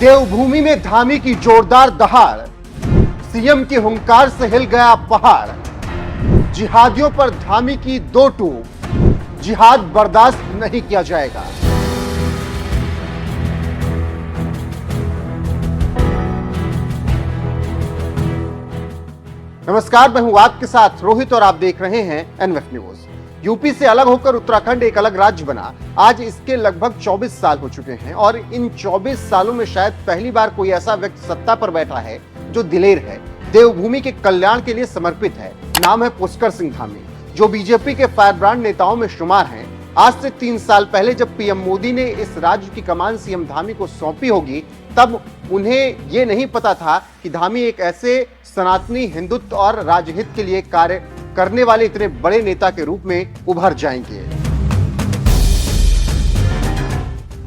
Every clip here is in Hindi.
देवभूमि में धामी की जोरदार दहाड़, सीएम की हुंकार से हिल गया पहाड़। जिहादियों पर धामी की दो टूक, जिहाद बर्दाश्त नहीं किया जाएगा। नमस्कार, मैं हूं आपके साथ रोहित और आप देख रहे हैं एनएफ न्यूज। यूपी से अलग होकर उत्तराखंड एक अलग राज्य बना। आज इसके लगभग 24 साल हो चुके हैं और इन 24 सालों में शायद पहली बार कोई ऐसा व्यक्ति सत्ता पर बैठा है जो दिलेर है, देवभूमि के कल्याण के लिए समर्पित है। नाम है पुष्कर सिंह धामी, जो बीजेपी के फायरब्रांड नेताओं में शुमार हैं। आज से 3 साल पहले जब पीएम मोदी ने इस राज्य की कमान सीएम धामी को सौंपी होगी, तब उन्हें ये नहीं पता था कि धामी एक ऐसे सनातनी हिंदुत्व और राजहित के लिए कार्य करने वाले इतने बड़े नेता के रूप में उभर जाएंगे।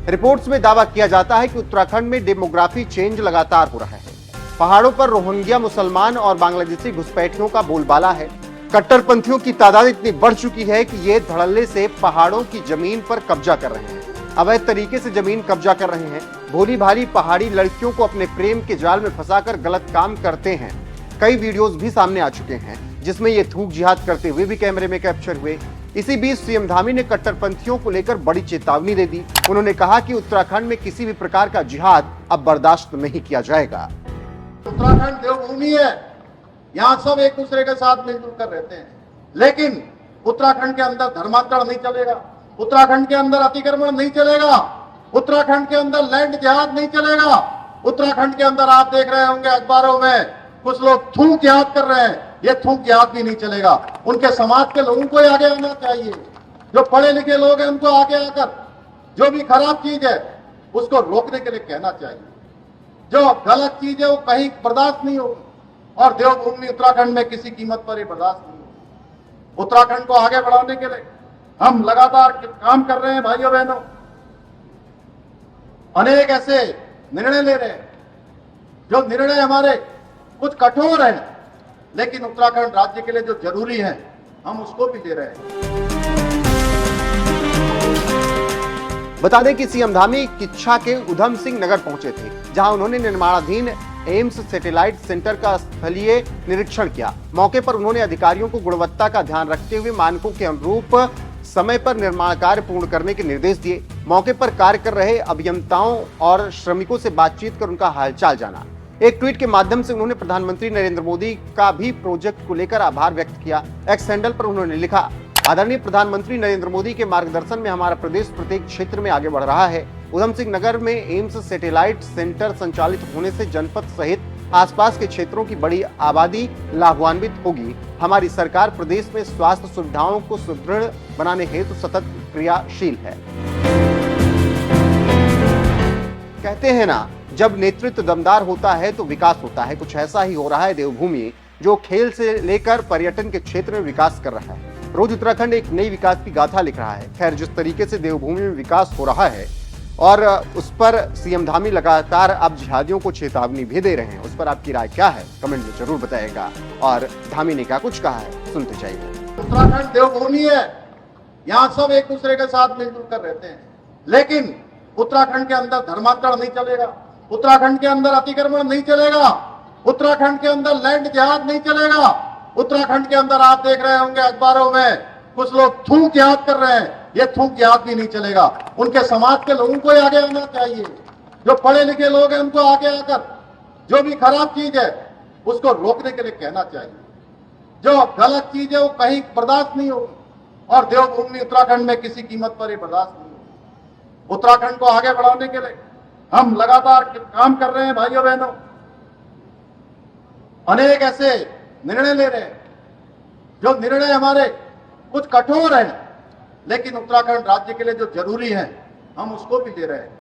रिपोर्ट्स में दावा किया जाता है कि उत्तराखंड में डेमोग्राफी चेंज लगातार हो रहा है। पहाड़ों पर रोहिंग्या मुसलमान और बांग्लादेशी घुसपैठियों का बोलबाला है। कट्टरपंथियों की तादाद इतनी बढ़ चुकी है कि ये धड़ल्ले से पहाड़ों की जमीन पर कब्जा कर रहे हैं, अवैध तरीके से जमीन कब्जा कर रहे हैं। भोली भाली पहाड़ी लड़कियों को अपने प्रेम के जाल में फंसाकर गलत काम करते हैं। कई वीडियोस भी सामने आ चुके हैं जिसमें ये थूक जिहाद करते हुए भी कैमरे में कैप्चर हुए। इसी बीच सीएम धामी ने कट्टरपंथियों को लेकर बड़ी चेतावनी दे दी। उन्होंने कहा कि उत्तराखंड में किसी भी प्रकार का जिहाद अब बर्दाश्त नहीं किया जाएगा। उत्तराखंड देवभूमि है, यहाँ सब एक दूसरे के साथ मिलजुल कर रहते हैं, लेकिन उत्तराखंड के अंदर धर्मांतरण नहीं चलेगा, उत्तराखंड के अंदर अतिक्रमण नहीं चलेगा, उत्तराखंड के अंदर लैंड जिहाद नहीं चलेगा। उत्तराखंड के अंदर आप देख रहे होंगे अखबारों में कुछ लोग थूक जिहाद कर रहे हैं, ये थूक जिहाद भी नहीं चलेगा। उनके समाज के लोगों को आगे आना चाहिए। जो पढ़े लिखे लोग हैं उनको आगे आकर जो भी खराब चीज है उसको रोकने के लिए कहना चाहिए। जो गलत चीज है वो कहीं बर्दाश्त नहीं होगी और देवभूमि उत्तराखंड में किसी कीमत पर ये बर्दाश्त नहीं होगी। उत्तराखंड को आगे बढ़ाने के लिए हम लगातार काम कर रहे हैं भाइयों बहनों। अनेक ऐसे निर्णय ले रहे हैं, जो निर्णय हमारे कुछ कठोर है, लेकिन उत्तराखंड राज्य के लिए जो जरूरी है हम उसको भी ले रहे हैं। बता दें कि सीएम धामी किच्छा के उधम सिंह नगर पहुंचे थे, जहां उन्होंने निर्माणाधीन एम्स सैटेलाइट सेंटर का स्थलीय निरीक्षण किया। मौके पर उन्होंने अधिकारियों को गुणवत्ता का ध्यान रखते हुए मानकों के अनुरूप समय पर निर्माण कार्य पूर्ण करने के निर्देश दिए। मौके पर कार्य कर रहे अभियंताओं और श्रमिकों से बातचीत कर उनका हालचाल जाना। एक ट्वीट के माध्यम से उन्होंने प्रधानमंत्री नरेंद्र मोदी का भी प्रोजेक्ट को लेकर आभार व्यक्त किया। एक्स हैंडल पर उन्होंने लिखा, आदरणीय प्रधानमंत्री नरेंद्र मोदी के मार्गदर्शन में हमारा प्रदेश प्रत्येक क्षेत्र में आगे बढ़ रहा है। उधम सिंह नगर में एम्स सैटेलाइट सेंटर संचालित होने से जनपद सहित आसपास के क्षेत्रों की बड़ी आबादी लाभान्वित होगी। हमारी सरकार प्रदेश में स्वास्थ्य सुविधाओं को सुदृढ़ बनाने हेतु सतत क्रियाशील है। कहते हैं ना, जब नेतृत्व दमदार होता है तो विकास होता है। कुछ ऐसा ही हो रहा है देवभूमि, जो खेल से लेकर पर्यटन के क्षेत्र में विकास कर रहा है। रोज उत्तराखंड एक नई विकास की गाथा लिख रहा है। खैर, जिस तरीके से देवभूमि में विकास हो रहा है और उस पर सीएम धामी लगातार अब जिहादियों को चेतावनी भी दे रहे हैं, उस पर आपकी राय क्या है कमेंट में जरूर बताइएगा। और धामी ने क्या कुछ कहा है सुनते जाइए। उत्तराखंड देवभूमि है, यहाँ सब एक दूसरे के साथ मिलजुल कर रहते हैं, लेकिन उत्तराखंड के अंदर धर्मांतरण नहीं चलेगा, उत्तराखंड के अंदर अतिक्रमण नहीं चलेगा, उत्तराखंड के अंदर लैंड जिहाद नहीं चलेगा। उत्तराखंड के अंदर आप देख रहे होंगे अखबारों में कुछ लोग थूक जिहाद कर रहे हैं, ये थूक जिहाद भी नहीं चलेगा। उनके समाज के लोगों को आगे आना चाहिए। जो पढ़े लिखे लोग हैं उनको आगे आकर जो भी खराब चीज है उसको रोकने के लिए कहना चाहिए। जो गलत चीज है वो कहीं बर्दाश्त नहीं होगी और देवभूमि उत्तराखंड में किसी कीमत पर ये बर्दाश्त नहीं होगी। उत्तराखंड को आगे बढ़ाने के लिए हम लगातार काम कर रहे हैं भाइयों बहनों। अनेक ऐसे निर्णय ले रहे हैं, जो निर्णय हमारे कुछ कठोर है, लेकिन उत्तराखंड राज्य के लिए जो जरूरी है हम उसको भी ले रहे हैं।